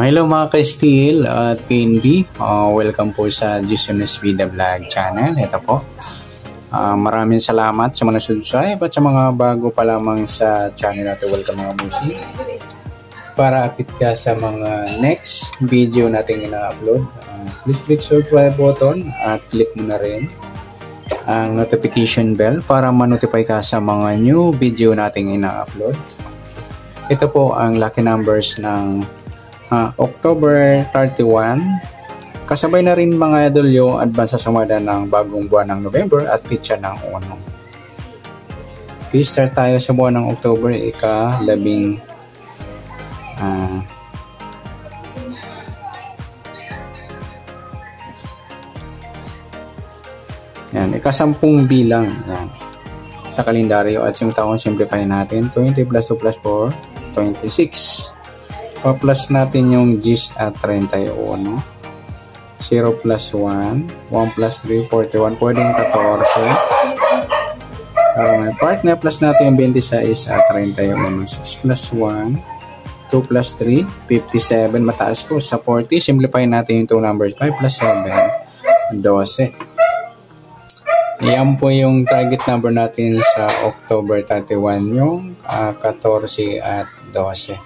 Hello mga ka-Steel at PNB. Welcome po sa Jasones Vida Vlog channel. Ito po. Maraming salamat sa mga subscribe at sa mga bago pa lamang sa channel natin. Welcome mga busi. Para update ka sa mga next video natin ina-upload, please click subscribe button at click mo na rin ang notification bell para ma-notify ka sa mga new video natin ina-upload. Ito po ang lucky numbers ng October 31. Kasabay na rin mga idol yung advance sa sumada ng bagong buwan ng November at pitsa ng 1. Okay, start tayo sa buwan ng October, ika-labing yan, ika-10 bilang yan, sa kalendaryo at yung taon simplify natin 20 plus 2 plus 4 26. Pa-plus natin yung G's at 31. 0 plus 1. 1 plus 3, 41. Pwedeng 14. Para may partner, plus natin yung 26 at 31. 6 plus 1. 2 plus 3, 57. Mataas po sa 40. Simplify natin yung 2 numbers. 5 plus 7, 12. Yan po yung target number natin sa October 31. Yung 14 at 12.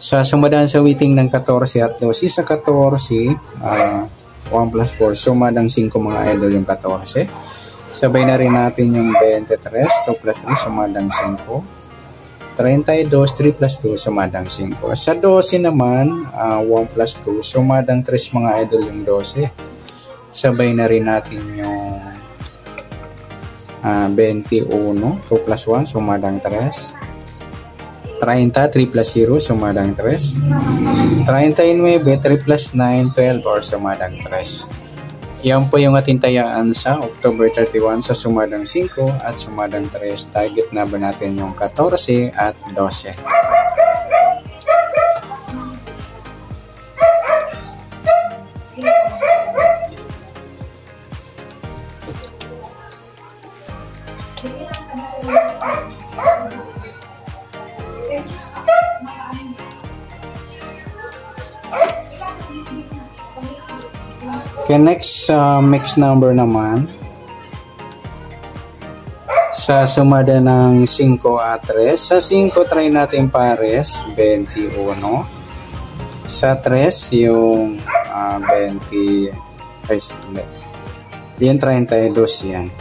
Sa sumadaan sa weighting ng 14 at 12, sa 14, 1 plus 4, sumadang 5 mga idol yung 14. Sabay na rin natin yung 23, 2 plus 3, sumadang 5. 32, 3 plus 2, sumadang 5. Sa 12 naman, 1 plus 2, sumadang 3 mga idol yung 12. Sabay na rin natin yung 21, 2 plus 1, sumadang 3. 30, 3 plus 0, sumadang 3. 39, 3 plus 9, 12 or sumadang 3. Yan po yung ating tayaan sa October 31 sa sumadang 5 at sumadang 3. Target number natin yung 14 at 12. Okay, next mix number naman. Sa sumada ng 5 at 3. Sa 5, try natin pares, 21. Sa 3, yung 20. Yung 32 yan.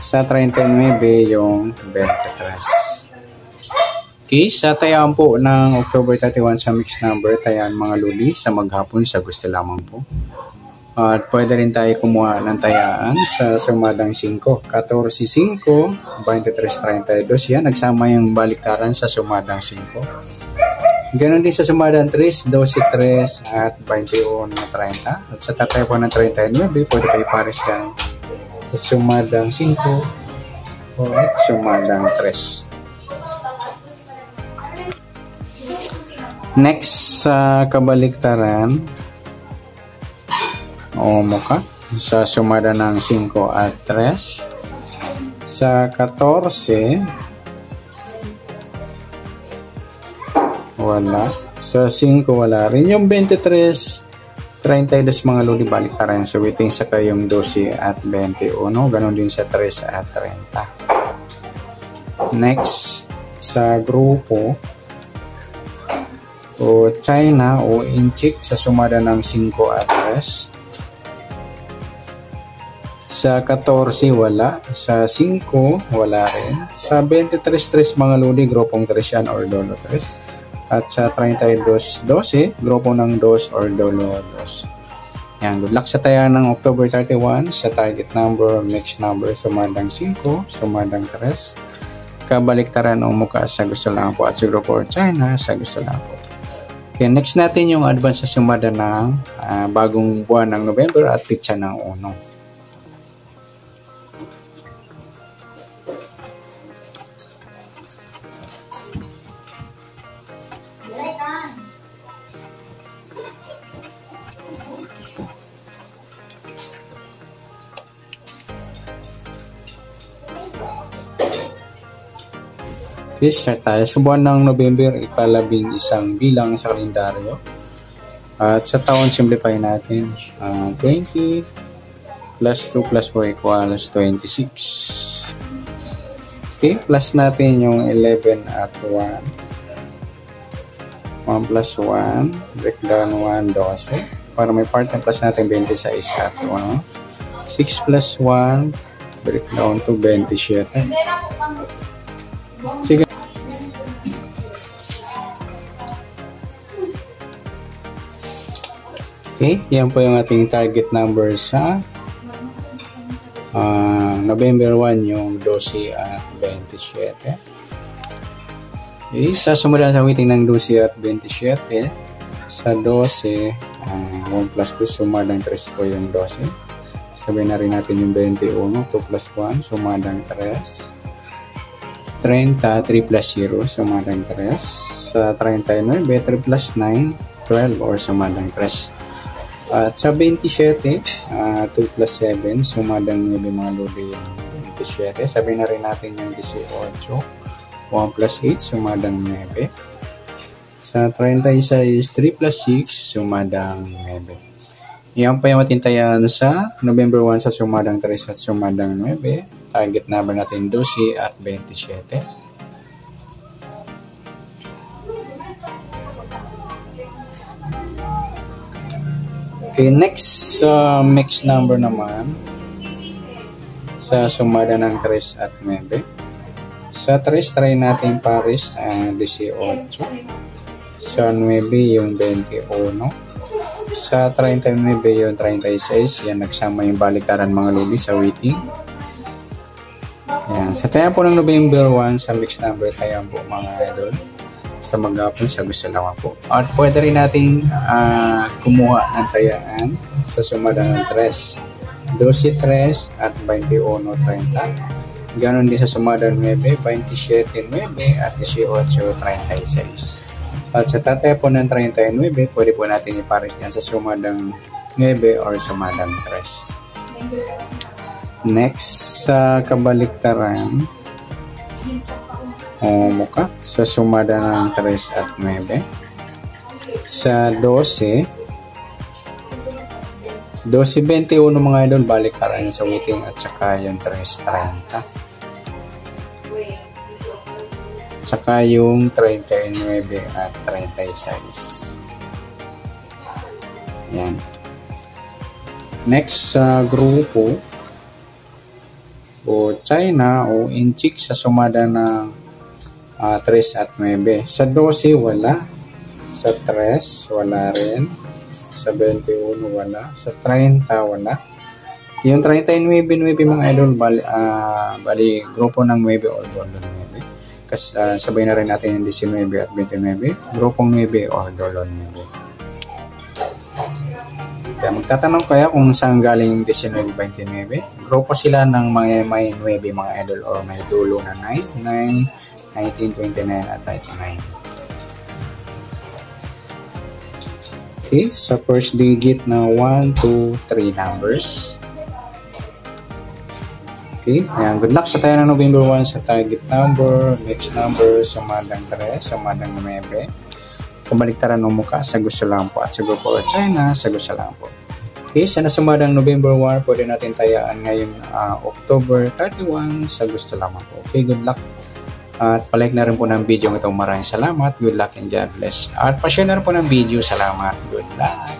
Sa 39, yung 23. Okay, sa tayaan po ng October 31 sa mix number, tayaan mga luli sa maghapon sa gusto lamang po. At pwede rin tayo kumuha ng tayaan sa sumadang 5. 14, 5, 23, 32. Yan, nagsama yung baliktaran sa sumadang 5. Ganon din sa sumadang 3, 12, 3 at 21 na 30. At sa tatay po ng 39, pwede kayo pares dyan sa sumadang 5 o sumadang 3. Next sa kabaliktaran, mukha sa sumada ng 5 at 3. Sa 14, wala. Sa 5, wala rin. Yung 23, 32 mga luli baliktaran sa weighting, saka yung 12 at 21. Ganon din sa 3 at 30. Next, sa grupo o China o Inchik sa sumada ng 5 at 3. Sa 14, wala. Sa 5, wala rin. Sa 23, 3 mga luli, grupong 3 yan or dolo 3. At sa 32, 12, grupong ng 2 or dolo 2. Yan, good luck sa taya ng October 31 sa target number, mix number, sumadang 5, sumadang 3. Kabaliktaran o mukha sa gusto lang po at sa grupo or China sa gusto lang po. Okay, next natin yung advance sa sumada ng bagong buwan ng November at pitsa ng 1. Okay, start tayo. Sa buwan ng November, ika-11 bilang sa kalendaryo. At sa taon, simplify natin. 20 plus 2 plus 4 equals 26. Okay, plus natin yung 11 at 1. 1 plus 1, break down 1, 12. Para may part na plus natin 26 at 1. 6 plus 1, break down to 27. Sige. Okay, yan po yung ating target number sa November 1, yung 12 at 27. Okay, sa sumunod sa waiting ng 12 at 27, sa 12, 1 plus 2, sumadang 3 po yung 12. Sabihin na rin natin yung 21, 2 plus 1, sumadang 3. 30, 3 plus 0, sumadang 3. Sa 39, 3 plus 9, 12 or sumadang 3. At sa 27, 2 plus 7, sumadang yung mga lodi yung 27. Sabihin na rin natin yung 18, 1 plus 8, sumadang 9. Sa 36, 3 plus 6, sumadang 9. Yan pa yung matintayan sa November 1 sa sumadang 3 at sumadang 9. Target number natin 12 at 27. Okay, next mix number naman sa sumada ng 3 at 9. Sa 3, try natin pares 18. Sa 9, yung 21. Sa 39, yung 36. Yan, nagsama yung baliktaran mga lodi sa waiting. Yan. Sa tayo po ng November 1, sa mix number tayo po mga idol. Sa maghapon, sa gusto lang po. At pwede rin natin kumuha ng tayaan sa sumada ng 3. 12, 3 at 21, 30. Ganon din sa sumada ng 9, 27, 9 at 18, 36. At sa tatay po ng 39, pwede po natin ipares dyan sa sumadang 9 or sumadang 3. Next, sa kabaliktaran, mukha sa sumada ng 3 at 9. Sa 12, 21 mga idol, baliktaran sa waiting at saka yung 3.30. Saka yung 39 at 36. Yan. Next sa grupo o China o Inchik sa sumada ng 3 at 9. Sa 12 wala. Sa 3 wala rin. Sa 21 wala. Sa 30 wala. Yung 39 mga idol bali grupo ng 9 or dollar 9. Kasi sabay na rin natin yung 19 at 29. Grupong 9 or dollar 9. Kaya magtatanong kaya kung saan galing yung 19, 29. Grupo sila ng may 9 mga idol or may dulo na 9, 9, 19, 29 at 39. Okay, sa first digit na 1, 2, 3 numbers. Okay, ayan. Good luck sa tayo ng November 1 sa target number, mix number, sumadang 3, sumadang 9. Kabaliktaran ng mukha, sa gusto lang po. At sa grupo China, sa gusto lang po. Okay, sa nasumadang November 1, pwede natin tayaan ngayon October 31, sa gusto lamang po. Okay, good luck. At palike na rin po ng video ito. Maraming salamat. Good luck and God bless. At pa-share na rin po ng video. Salamat. Good luck.